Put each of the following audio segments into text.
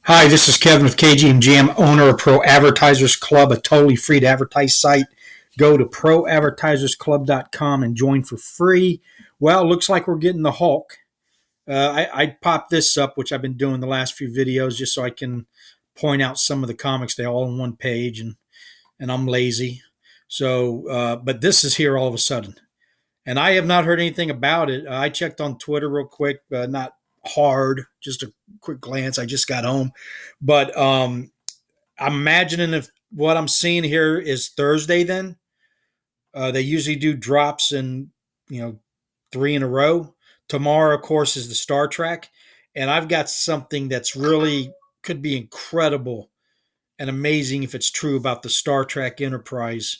Hi, this is Kevin with KG&G. I'm owner of Pro Advertisers Club, a totally free to advertise site. Go to proadvertisersclub.com and join for free. Well, it looks like we're getting the Hulk. I popped this up, which I've been doing the last few videos, just so I can point out some of the comics. They're all on one page, and I'm lazy. But this is here all of a sudden. And I have not heard anything about it. I checked on Twitter real quick, not hard, just a quick glance. I just got home. But I'm imagining if what I'm seeing here is Thursday, then they usually do drops in, you know, three in a row. Tomorrow, of course, is the Star Trek. And I've got something that's really could be incredible and amazing if it's true about the Star Trek Enterprise.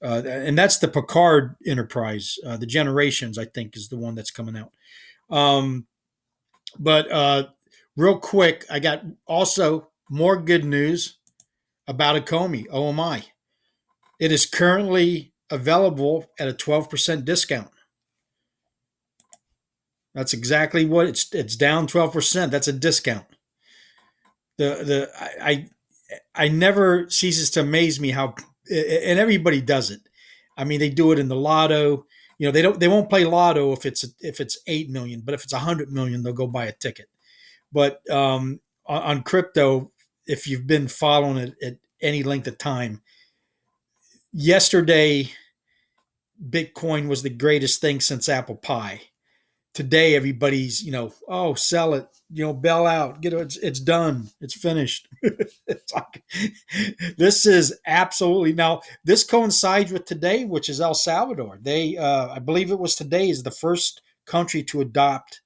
And that's the Picard Enterprise. The Generations, I think, is the one that's coming out. Um, but real quick, I got also more good news about a Comey, OMI. It is currently available at a 12% discount. That's exactly what it's down 12%. That's a discount. I never ceases to amaze me how, and everybody does it. I mean, they do it in the lotto. You know, they won't play lotto if it's 8 million, but if it's 100 million, they'll go buy a ticket. But on crypto, if you've been following it at any length of time, yesterday Bitcoin was the greatest thing since apple pie. Today, everybody's, oh, sell it, bail out, it's done, it's finished. It's like, this is absolutely, now this coincides with today, which is El Salvador. I believe it was today, is the first country to adopt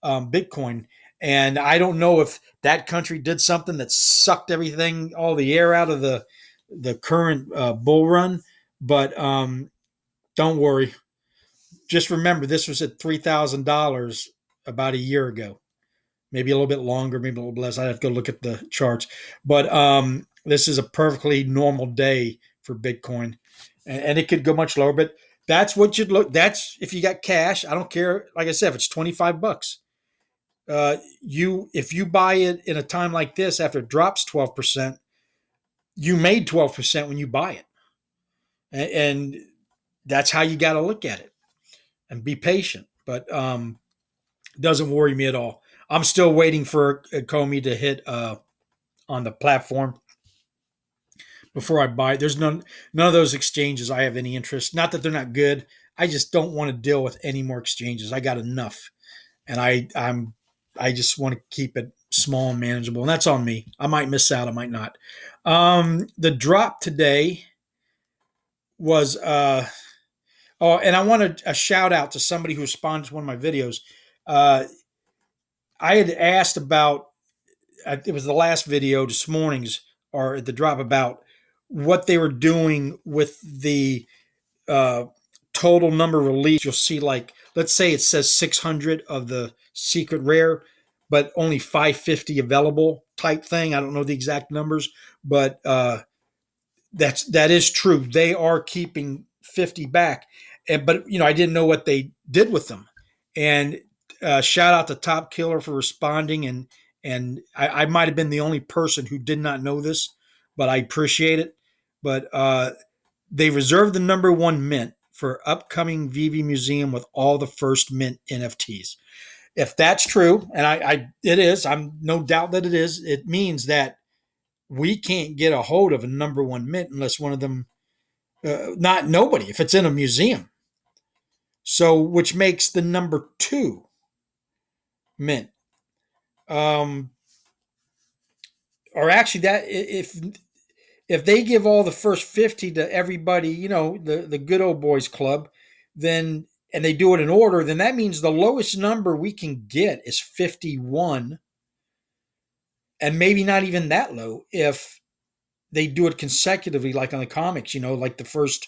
Bitcoin. And I don't know if that country did something that sucked all the air out of the current bull run, but don't worry. Just remember, this was at $3,000 about a year ago, maybe a little bit longer, maybe a little less. I'd have to go look at the charts, but this is a perfectly normal day for Bitcoin, and it could go much lower. But that's what you'd look. That's if you got cash. I don't care. Like I said, if it's $25, if you buy it in a time like this after it drops 12%, you made 12% when you buy it, and that's how you got to look at it and be patient. But doesn't worry me at all. I'm still waiting for Comey to hit on the platform before I buy it. There's none of those exchanges I have any interest. Not that they're not good. I just don't want to deal with any more exchanges. I got enough, and I just want to keep it small and manageable. And that's on me. I might miss out. I might not. The drop today was oh, and I want a shout out to somebody who responded to one of my videos. I had asked about, it was the last video this morning's, or at the drop, about what they were doing with the uh, total number released. You'll see, like, let's say it says 600 of the secret rare, but only 550 available type thing. I don't know the exact numbers, but that is true. They are keeping 50 back, but I didn't know what they did with them. And shout out to Top Killer for responding, and I might have been the only person who did not know this, but I appreciate it. But they reserved the number one mint for upcoming Veve Museum with all the first mint NFTs. If that's true, and it is, I'm no doubt that it is, it means that we can't get a hold of a number one mint unless one of them, not nobody, if it's in a museum. So, which makes the number two mint. Um, or actually, that if they give all the first 50 to everybody, the good old boys club, then, and they do it in order, then that means the lowest number we can get is 51, and maybe not even that low if they do it consecutively, like on the comics, like the first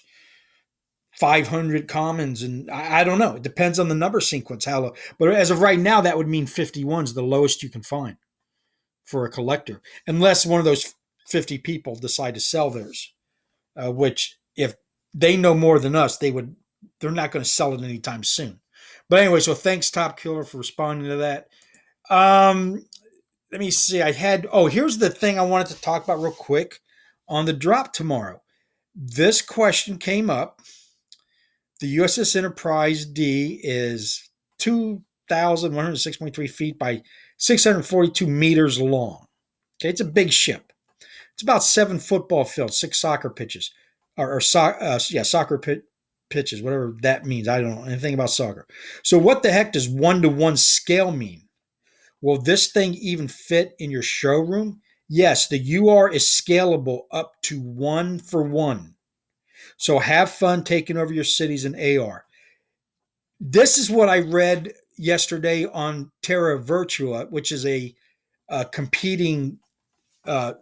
500 commons, and I don't know. It depends on the number sequence, how low. But as of right now, that would mean 51 is the lowest you can find for a collector, unless one of those 50 people decide to sell theirs, which if they know more than us, they're not going to sell it anytime soon. But anyway, so thanks Top Killer for responding to that. let me see. I had, oh, here's the thing I wanted to talk about real quick on the drop tomorrow. This question came up. The USS Enterprise D is 2,106.3 feet by 642 meters long. Okay, it's a big ship. It's about 7 football fields, 6 soccer pitches, soccer pitches, whatever that means. I don't know anything about soccer. So, what the heck does 1-to-1 scale mean? Will this thing even fit in your showroom? Yes, the UR is scalable up to 1-for-1. So have fun taking over your cities in AR. This is what I read yesterday on Terra Virtua, which is a competing uh,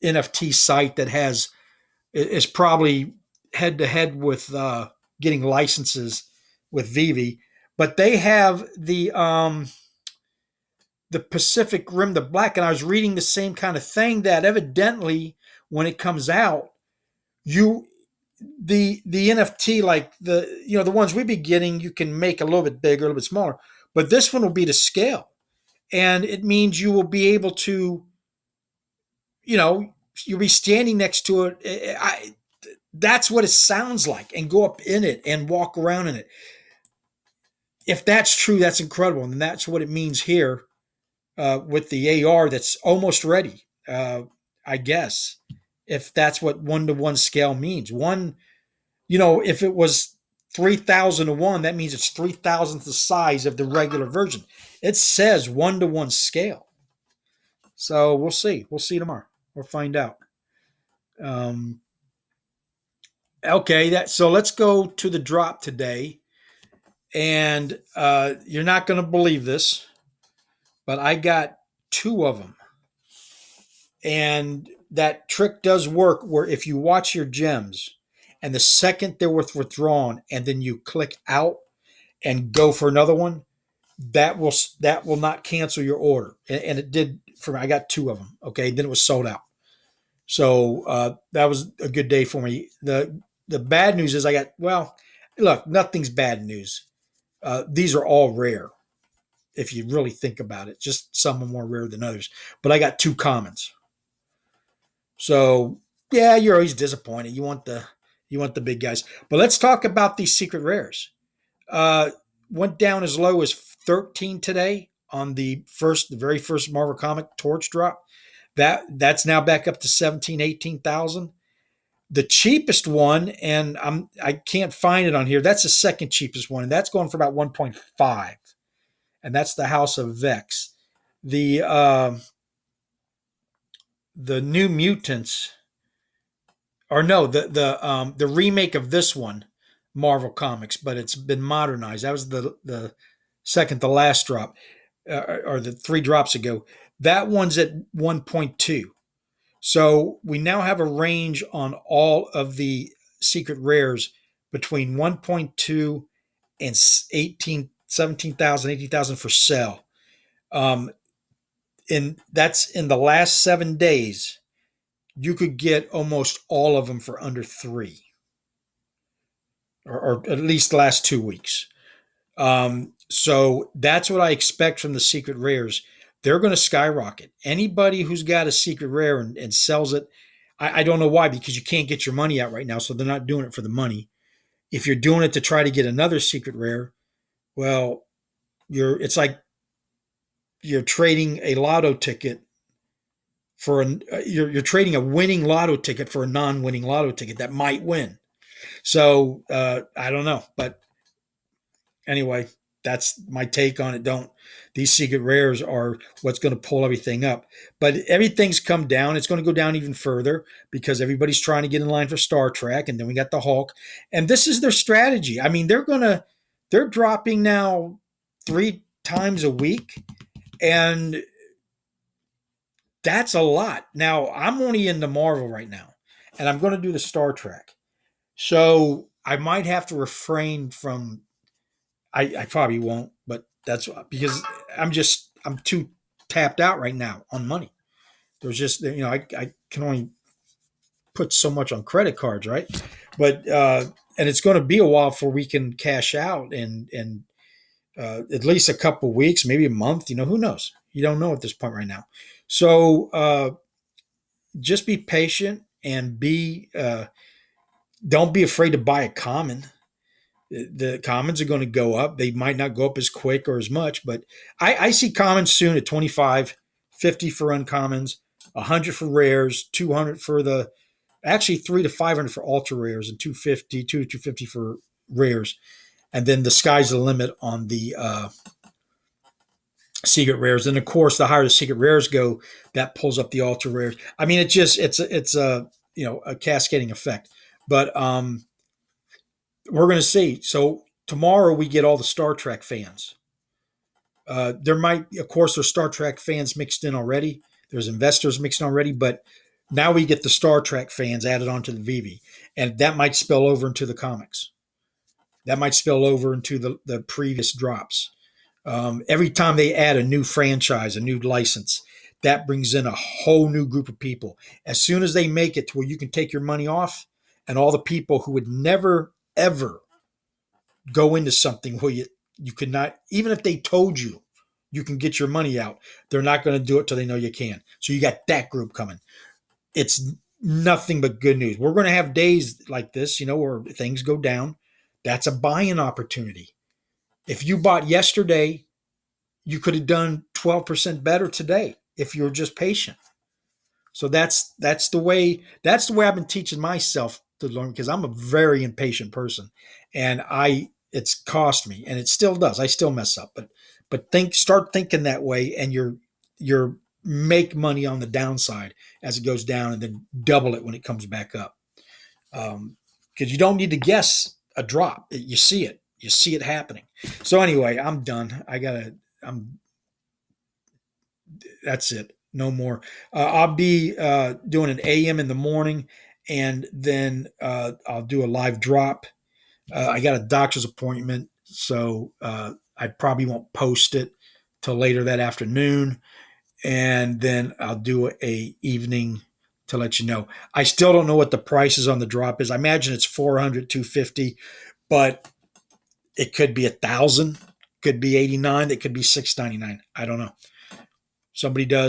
NFT site that is probably head to head with getting licenses with Veve, but they have the Pacific Rim to Black, and I was reading the same kind of thing that evidently when it comes out, you the NFT like the ones we be getting, you can make a little bit bigger, a little bit smaller, but this one will be to scale, and it means you will be able to, you know, you'll be standing next to it. That's what it sounds like, and go up in it and walk around in it. If that's true, that's incredible, and that's what it means here with the AR that's almost ready. I guess if that's what 1-to-1 scale means. One, if it was 3,000 to 1, that means it's 3,000th the size of the regular version. It says 1-to-1 scale. So we'll see. We'll see tomorrow. We'll find out. Um, okay, so let's go to the drop today. And you're not going to believe this, but I got 2 of them. And that trick does work where if you watch your gems and the second they're withdrawn and then you click out and go for another one, that will not cancel your order. And it did for me. I got 2 of them. Okay. Then it was sold out. So that was a good day for me. The bad news is look, nothing's bad news. These are all rare if you really think about it. Just some are more rare than others. But I got 2 commons. So yeah, you're always disappointed. You want the big guys. But let's talk about these secret rares. Uh, Went down as low as 13 today on the very first Marvel comic Torch drop. That's now back up to 17, 18,000. The cheapest one, and I can't find it on here. That's the second cheapest one, and that's going for about 1.5, and that's the House of Vex. The New Mutants, or no, the remake of this one, Marvel Comics, but it's been modernized. That was the second to last drop, or the 3 drops ago. That one's at 1.2. So we now have a range on all of the secret rares between 1.2 and 18, 17,000, 18,000 for sale. And that's in the last 7 days. You could get almost all of them for under 3, or at least the last 2 weeks. So that's what I expect from the secret rares. They're going to skyrocket. Anybody who's got a secret rare and sells it, I don't know why, because you can't get your money out right now, so they're not doing it for the money. If you're doing it to try to get another secret rare, well, it's like you're trading a lotto ticket you're trading a winning lotto ticket for a non-winning lotto ticket that might win. So I don't know, but anyway, that's my take on it. These secret rares are what's going to pull everything up, but everything's come down. It's going to go down even further because everybody's trying to get in line for Star Trek, and then we got the Hulk, and this is their strategy. I mean, they're dropping now 3 times a week, and that's a lot. Now I'm only into Marvel right now, and I'm going to do the Star Trek, so I might have to refrain from. I probably won't, but that's because I'm too tapped out right now on money. There's just I can only put so much on credit cards, right? But and it's going to be a while before we can cash out, and at least a couple weeks, maybe a month. Who knows? You don't know at this point right now. So just be patient and be don't be afraid to buy a common. The commons are going to go up. They might not go up as quick or as much, but I see commons soon at 25, 50 for uncommons, 100 for rares, 200 for the actually 3 to 500 for ultra rares, and 250, 2 to 250 for rares. And then the sky's the limit on the secret rares. And of course, the higher the secret rares go, that pulls up the ultra rares. I mean, it's a a cascading effect. But we're going to see. So tomorrow we get all the Star Trek fans. There might, of course, there's Star Trek fans mixed in already. There's investors mixed in already, but now we get the Star Trek fans added onto the Veve, and that might spill over into the comics. That might spill over into the previous drops. Every time they add a new franchise, a new license, that brings in a whole new group of people. As soon as they make it to where you can take your money off, and all the people who would never ever go into something where you could not, even if they told you you can get your money out, they're not going to do it till they know you can. So you got that group coming. It's nothing but good news. We're going to have days like this, where things go down. That's a buying opportunity. If you bought yesterday, you could have done 12% better today if you're just patient. So that's the way I've been teaching myself to learn, because I'm a very impatient person, and it's cost me, and it still does. I still mess up, but start thinking that way, and you're make money on the downside as it goes down, and then double it when it comes back up. Because you don't need to guess a drop. You see it. You see it happening. So anyway, I'm done. I'm That's it. No more. I'll be doing an AM in the morning, and then I'll do a live drop. I got a doctor's appointment, so I probably won't post it till later that afternoon, and then I'll do a evening to let you know. I still don't know what the prices on the drop is. I imagine it's 400, 250, but it could be 1,000, could be 89, it could be 699. I don't know. Somebody does.